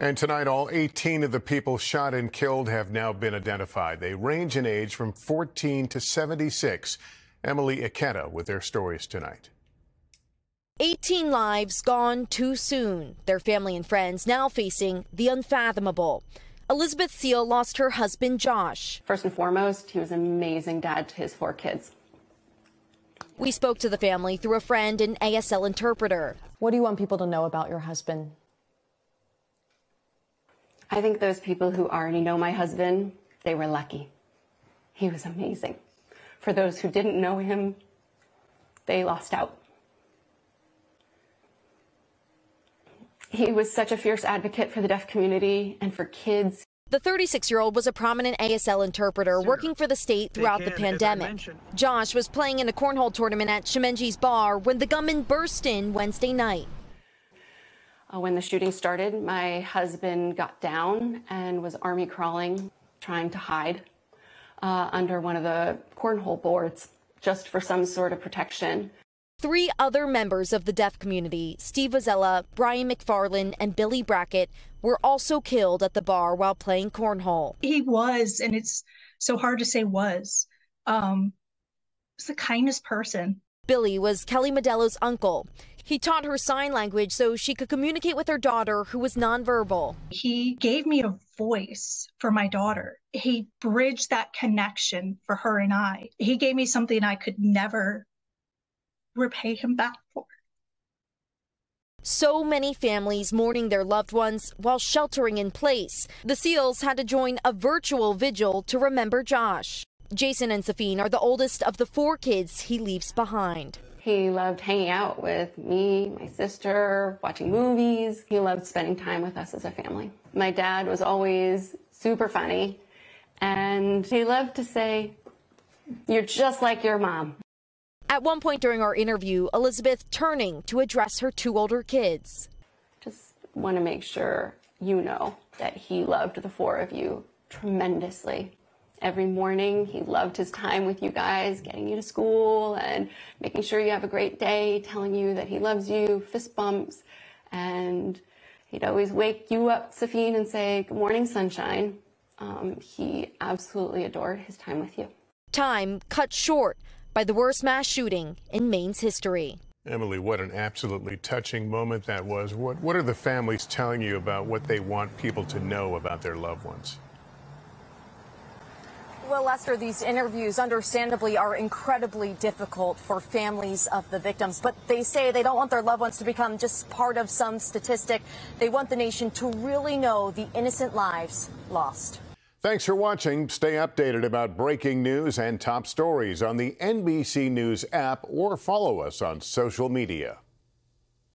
And tonight, all 18 of the people shot and killed have now been identified. They range in age from 14 to 76. Emilie Ikeda with their stories tonight. 18 lives gone too soon. Their family and friends now facing the unfathomable. Elizabeth Seal lost her husband, Josh. First and foremost, he was an amazing dad to his 4 kids. We spoke to the family through a friend and ASL interpreter. What do you want people to know about your husband? I think those people who already know my husband, they were lucky. He was amazing. For those who didn't know him, they lost out. He was such a fierce advocate for the deaf community and for kids. The 36-year-old was a prominent ASL interpreter working for the state throughout the pandemic. Josh was playing in a cornhole tournament at Shemenji's bar when the gunman burst in Wednesday night. When the shooting started, my husband got down and was army crawling, trying to hide under one of the cornhole boards just for some sort of protection. 3 other members of the deaf community, Steve Vazella, Brian McFarland, and Billy Brackett, were also killed at the bar while playing cornhole. He was, and it's so hard to say was the kindest person. Billy was Kelly Modello's uncle. He taught her sign language so she could communicate with her daughter, who was nonverbal. He gave me a voice for my daughter. He bridged that connection for her and I. He gave me something I could never repay him back for. So many families mourning their loved ones while sheltering in place. The Seals had to join a virtual vigil to remember Josh. Jason and Safine are the oldest of the 4 kids he leaves behind. He loved hanging out with me, my sister, watching movies. He loved spending time with us as a family. My dad was always super funny, and he loved to say, "You're just like your mom." At one point during our interview, Elizabeth turning to address her 2 older kids. Just want to make sure you know that he loved the 4 of you tremendously. Every morning, he loved his time with you guys, getting you to school and making sure you have a great day, telling you that he loves you, fist bumps. And he'd always wake you up, Safine, and say, "Good morning, sunshine." He absolutely adored his time with you. Time cut short by the worst mass shooting in Maine's history. Emilie, what an absolutely touching moment that was. What are the families telling you about what they want people to know about their loved ones? Well, Lester, these interviews understandably are incredibly difficult for families of the victims, but they say they don't want their loved ones to become just part of some statistic. They want the nation to really know the innocent lives lost. Thanks for watching. Stay updated about breaking news and top stories on the NBC News app or follow us on social media.